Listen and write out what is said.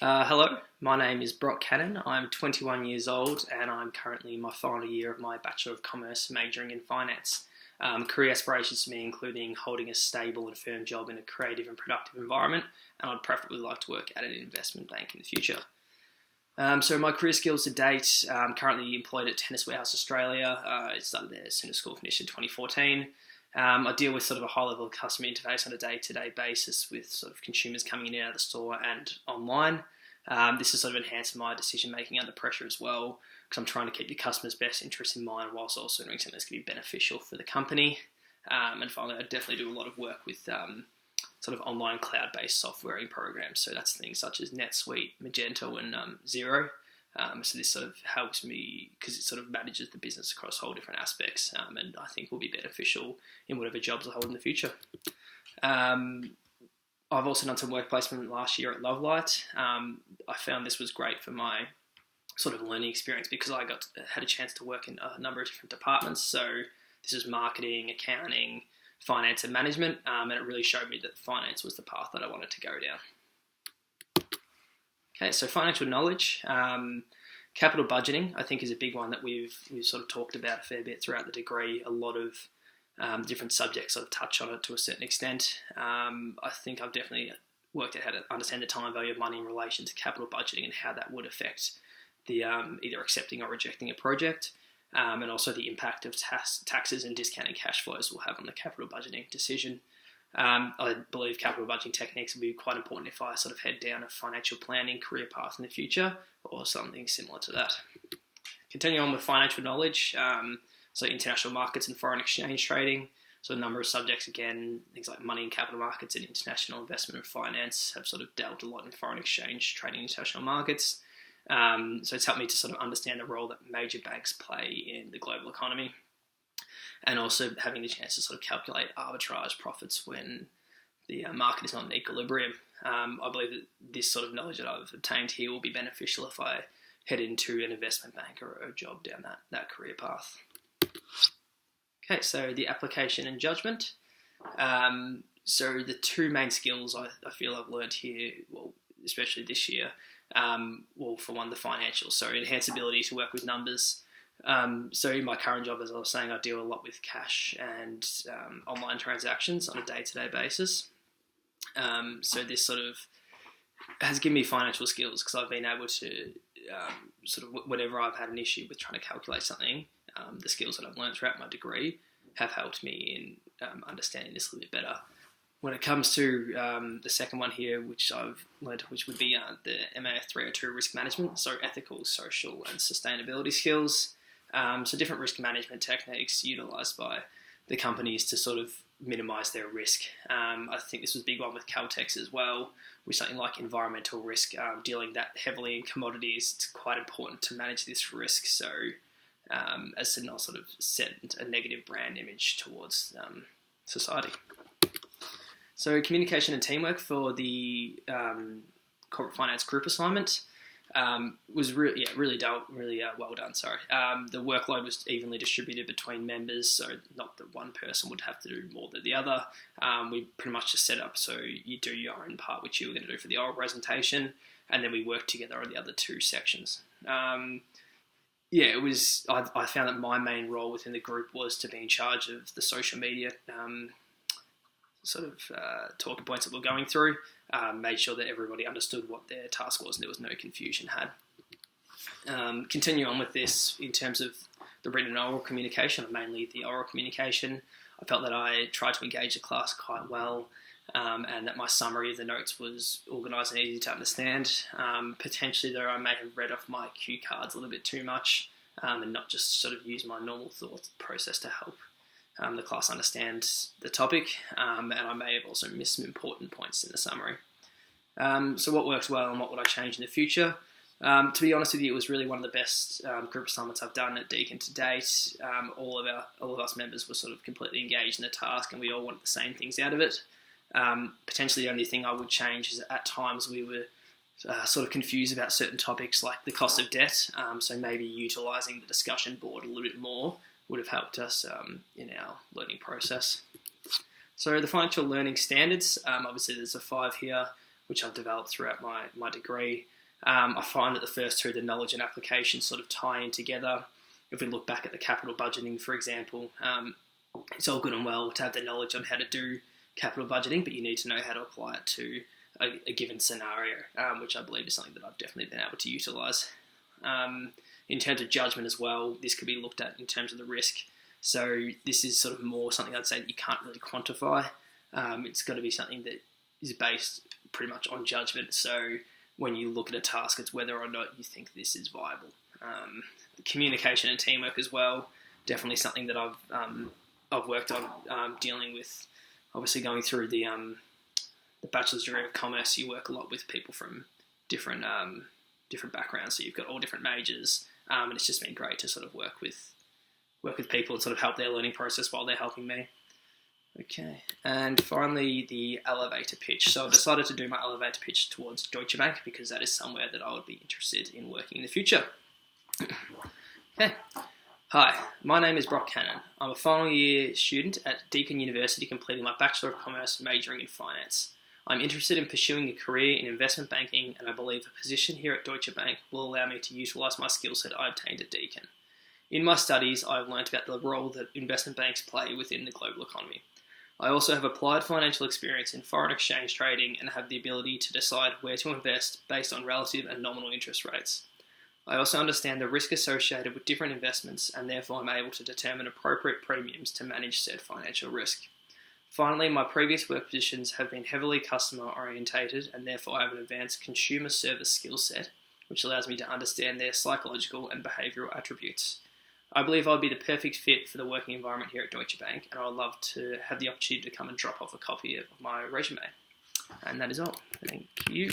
Hello, my name is Brock Cannon. I'm 21 years old and I'm currently in my final year of my Bachelor of Commerce majoring in finance. Career aspirations for me including holding a stable and firm job in a creative and productive environment, and I'd preferably like to work at an investment bank in the future. So my career skills to date, I'm currently employed at Tennis Warehouse Australia. I started there as soon as school finished in 2014. I deal with sort of a high level of customer interface on a day-to-day basis with sort of consumers coming in and out of the store and online. This has sort of enhanced my decision making under pressure as well, because I'm trying to keep the customer's best interests in mind whilst also doing something that's going to be beneficial for the company. And finally, I definitely do a lot of work with sort of online cloud-based softwaring programs. So that's things such as NetSuite, Magento, and Xero. So this sort of helps me because it sort of manages the business across whole different aspects, and I think will be beneficial in whatever jobs I hold in the future. I've also done some work placement last year at Lovelight. I found this was great for my sort of learning experience because I had a chance to work in a number of different departments. So this is marketing, accounting, finance and management, and it really showed me that finance was the path that I wanted to go down. Okay, so financial knowledge. Capital budgeting, I think, is a big one that we've sort of talked about a fair bit throughout the degree. A lot of different subjects sort of touch on it to a certain extent. I think I've definitely worked out how to understand the time value of money in relation to capital budgeting and how that would affect the either accepting or rejecting a project, and also the impact of taxes and discounting cash flows will have on the capital budgeting decision. I believe capital budgeting techniques will be quite important if I sort of head down a financial planning career path in the future or something similar to that. Continuing on with financial knowledge, so international markets and foreign exchange trading. So a number of subjects, again, things like money and capital markets and international investment and finance have sort of dealt a lot in foreign exchange trading in international markets. So it's helped me to sort of understand the role that major banks play in the global economy, and also having the chance to sort of calculate arbitrage profits when the market is not in equilibrium. I believe that this sort of knowledge that I've obtained here will be beneficial if I head into an investment bank or a job down that career path. Okay, so the application and judgment. So the two main skills I feel I've learned here, well, especially this year, well, for one, the financial, so enhanced ability to work with numbers. So in my current job, as I was saying, I deal a lot with cash and online transactions on a day-to-day basis. So this sort of has given me financial skills because I've been able to sort of whenever I've had an issue with trying to calculate something, the skills that I've learned throughout my degree have helped me in understanding this a little bit better. When it comes to the second one here, which I've learned, which would be the MAF302 risk management, so ethical, social and sustainability skills. So different risk management techniques utilised by the companies to sort of minimise their risk. I think this was a big one with Caltex as well, with something like environmental risk, dealing that heavily in commodities. It's quite important to manage this risk, so as to not sort of set a negative brand image towards society. So communication and teamwork for the corporate finance group assignment was really well done. Sorry, the workload was evenly distributed between members, so not that one person would have to do more than the other. We pretty much just set up so you do your own part, which you were going to do for the oral presentation, and then we worked together on the other two sections. It was. I found that my main role within the group was to be in charge of the social media talking points that we're going through, made sure that everybody understood what their task was and there was no confusion had. Continue on with this in terms of the written and oral communication, mainly the oral communication. I felt that I tried to engage the class quite well, and that my summary of the notes was organised and easy to understand. Potentially, though, I may have read off my cue cards a little bit too much, and not just sort of use my normal thought process to help the class understand the topic, and I may have also missed some important points in the summary. So what works well and what would I change in the future? To be honest with you, it was really one of the best group assignments I've done at Deakin to date. All of us members were sort of completely engaged in the task and we all wanted the same things out of it. Potentially the only thing I would change is at times we were sort of confused about certain topics like the cost of debt, so maybe utilising the discussion board a little bit more would have helped us in our learning process. So the financial learning standards, obviously there's a 5 here. which I've developed throughout my degree. I find that the first two, the knowledge and application, sort of tie in together. If we look back at the capital budgeting, for example, it's all good and well to have the knowledge on how to do capital budgeting, but you need to know how to apply it to a given scenario, which I believe is something that I've definitely been able to utilise. In terms of judgment as well, this could be looked at in terms of the risk. So this is sort of more something I'd say that you can't really quantify. It's got to be something that is based pretty much on judgment. So when you look at a task, it's whether or not you think this is viable. Communication and teamwork as well, definitely something that I've worked on dealing with. Obviously, going through the Bachelor's degree of Commerce, you work a lot with people from different backgrounds. So you've got all different majors, and it's just been great to sort of work with people and sort of help their learning process while they're helping me. Okay, and finally the elevator pitch. So I've decided to do my elevator pitch towards Deutsche Bank because that is somewhere that I would be interested in working in the future. Okay. Hi, my name is Brock Cannon. I'm a final year student at Deakin University completing my Bachelor of Commerce majoring in Finance. I'm interested in pursuing a career in investment banking, and I believe a position here at Deutsche Bank will allow me to utilise my skill set I obtained at Deakin. In my studies, I've learnt about the role that investment banks play within the global economy. I also have applied financial experience in foreign exchange trading and have the ability to decide where to invest based on relative and nominal interest rates. I also understand the risk associated with different investments, and therefore I'm able to determine appropriate premiums to manage said financial risk. Finally, my previous work positions have been heavily customer orientated, and therefore I have an advanced consumer service skill set, which allows me to understand their psychological and behavioural attributes. I believe I'll be the perfect fit for the working environment here at Deutsche Bank, and I would love to have the opportunity to come and drop off a copy of my resume. And that is all. Thank you.